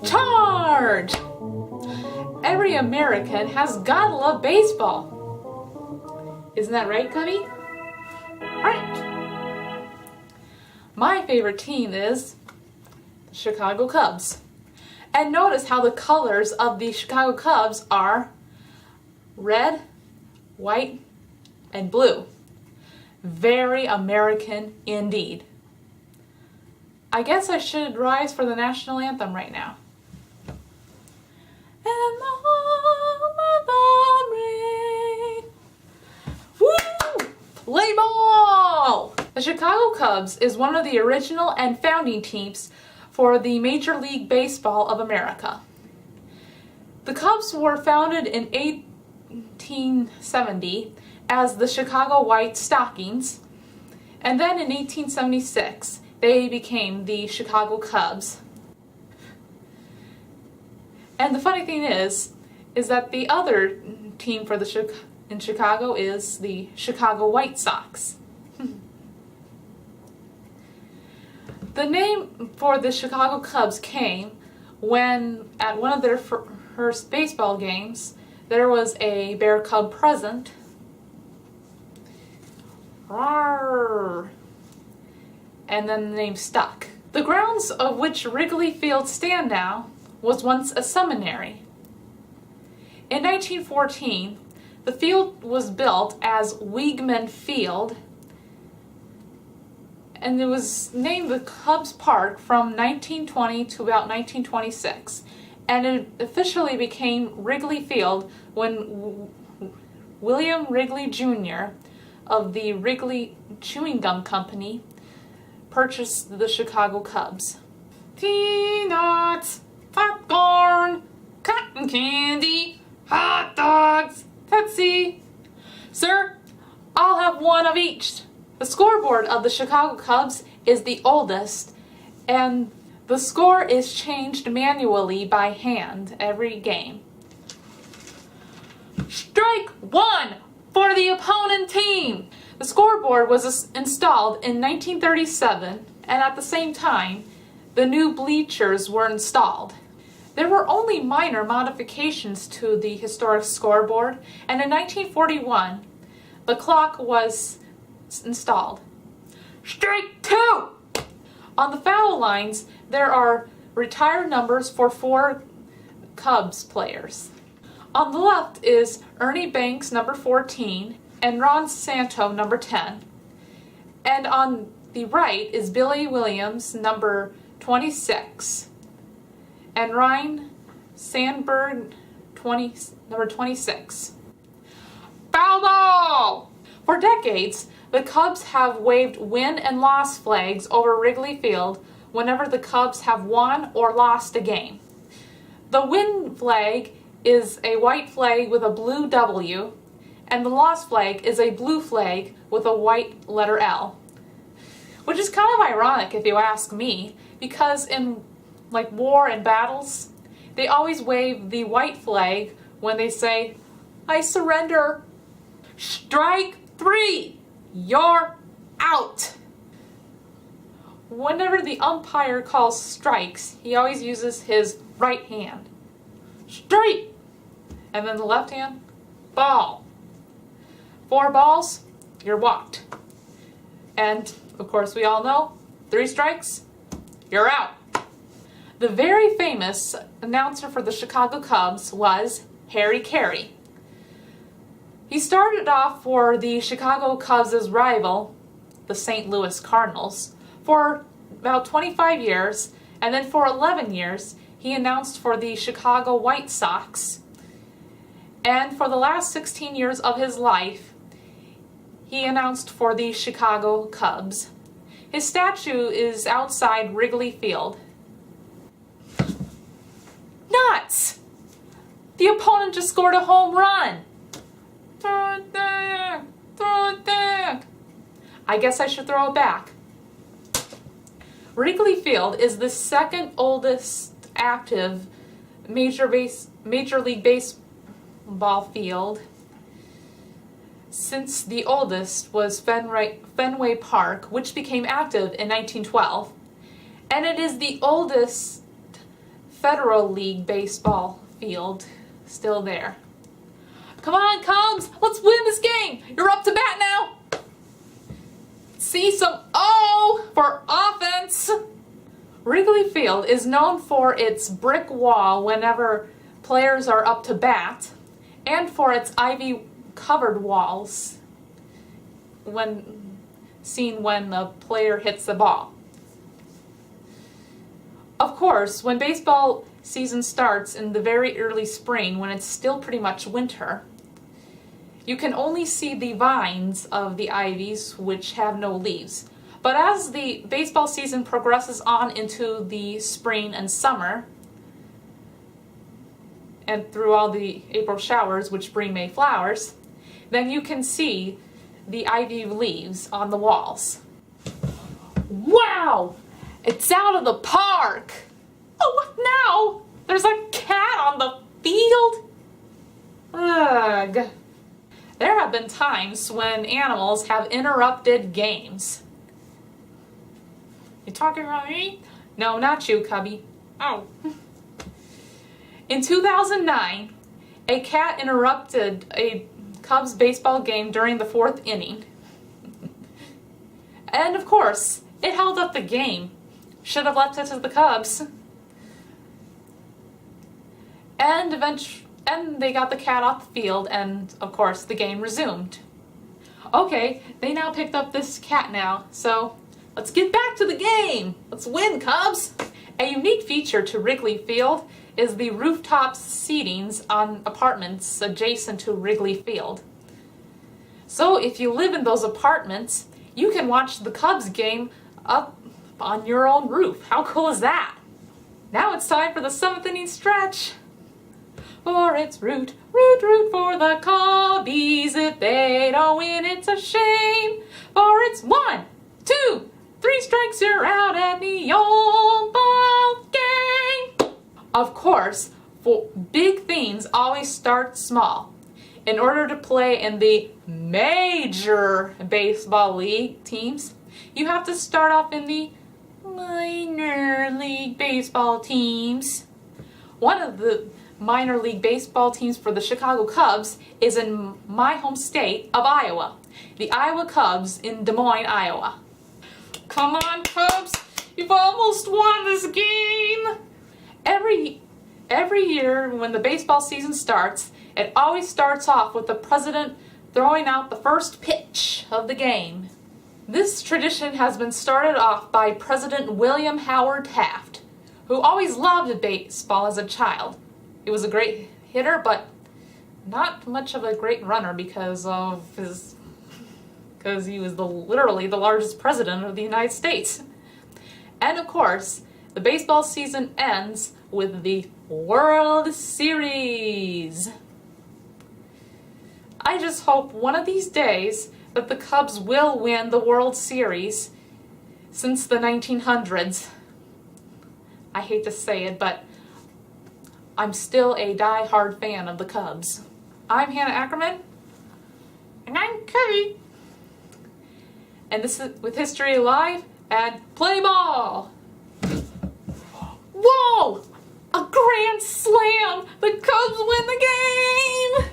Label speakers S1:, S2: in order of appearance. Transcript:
S1: Charge! Every American has gotta love baseball. Isn't that right, Cubby? Right. My favorite team is the Chicago Cubs. And notice how the colors of the Chicago Cubs are red, white, and blue. Very American indeed. I guess I should rise for the national anthem right now. And Mama rain. Woo! Play ball! The Chicago Cubs is one of the original and founding teams for the Major League Baseball of America. The Cubs were founded in 1870 as the Chicago White Stockings, and then in 1876 they became the Chicago Cubs. And the funny thing is that the other team for in Chicago is the Chicago White Sox. The name for the Chicago Cubs came when, at one of their first baseball games, there was a bear cub present. Rawr. And then the name stuck. The grounds of which Wrigley Field stand now was once a seminary. In 1914, the field was built as Wrigley Field, and it was named the Cubs Park from 1920 to about 1926, and it officially became Wrigley Field when William Wrigley Jr. of the Wrigley Chewing Gum Company purchased the Chicago Cubs. Peanuts, popcorn, cotton candy, hot dogs, Pepsi. Sir, I'll have one of each. The scoreboard of the Chicago Cubs is the oldest, and the score is changed manually by hand every game. Strike one for the opponent team. The scoreboard was installed in 1937, and at the same time, the new bleachers were installed. There were only minor modifications to the historic scoreboard, and in 1941, the clock was installed. Strike two! On the foul lines, there are retired numbers for 4 Cubs players. On the left is Ernie Banks, number 14, and Ron Santo, number 10. And on the right is Billy Williams, number 26, and Ryan Sandberg, number 26. Foul ball! For decades, the Cubs have waved win and loss flags over Wrigley Field whenever the Cubs have won or lost a game. The win flag is a white flag with a blue W, and the loss flag is a blue flag with a white letter L. Which is kind of ironic if you ask me, because in war and battles, they always wave the white flag when they say, "I surrender." Strike 3! You're out! Whenever the umpire calls strikes, he always uses his right hand. Strike! And then the left hand, ball. 4 balls, you're walked. And, of course, we all know, 3 strikes, you're out. The very famous announcer for the Chicago Cubs was Harry Caray. He started off for the Chicago Cubs' rival, the St. Louis Cardinals, for about 25 years, and then for 11 years he announced for the Chicago White Sox, and for the last 16 years of his life he announced for the Chicago Cubs. His statue is outside Wrigley Field. Nuts! The opponent just scored a home run! Throw it back! Throw it back! I guess I should throw it back. Wrigley Field is the second oldest active Major League Baseball field, since the oldest was Fenway Park, which became active in 1912. And it is the oldest Federal League baseball field still there. Come on, Cubs, let's win this game. You're up to bat now. See some O for offense. Wrigley Field is known for its brick wall whenever players are up to bat, and for its ivy-covered walls when the player hits the ball. Of course, when baseball season starts in the very early spring, when it's still pretty much winter, you can only see the vines of the ivies, which have no leaves. But as the baseball season progresses on into the spring and summer, and through all the April showers, which bring May flowers, then you can see the ivy leaves on the walls. Wow! It's out of the park! Oh, what now? There's a cat on the field? Ugh. There have been times when animals have interrupted games. You talking about me? No, not you, Cubby. Oh. In 2009, a cat interrupted a Cubs baseball game during the 4th inning. And of course, it held up the game. Should have left it to the Cubs. And they got the cat off the field, and of course the game resumed. Okay, they now picked up this cat now, so let's get back to the game. Let's win, Cubs. A unique feature to Wrigley Field is the rooftop seatings on apartments adjacent to Wrigley Field. So if you live in those apartments, you can watch the Cubs game up on your own roof. How cool is that? Now it's time for the 7th inning stretch. For it's root, root, root for the Cubbies. If they don't win, it's a shame. For it's 1, 2, 3 strikes, you're out at the old ball game. Of course, for big things always start small. In order to play in the major baseball league teams, you have to start off in the minor league baseball teams. One of the minor league baseball teams for the Chicago Cubs is in my home state of Iowa, the Iowa Cubs in Des Moines, Iowa. Come on, Cubs, you've almost won this game. Every year when the baseball season starts, it always starts off with the president throwing out the first pitch of the game. This tradition has been started off by President William Howard Taft, who always loved baseball as a child. He was a great hitter, but not much of a great runner because he was literally the largest president of the United States. And of course, the baseball season ends with the World Series. I just hope one of these days that the Cubs will win the World Series since the 1900s. I hate to say it, but I'm still a die-hard fan of the Cubs. I'm Hannah Ackerman. And I'm Caray. And this is with History Live and Play Ball. Whoa! A grand slam! The Cubs win the game!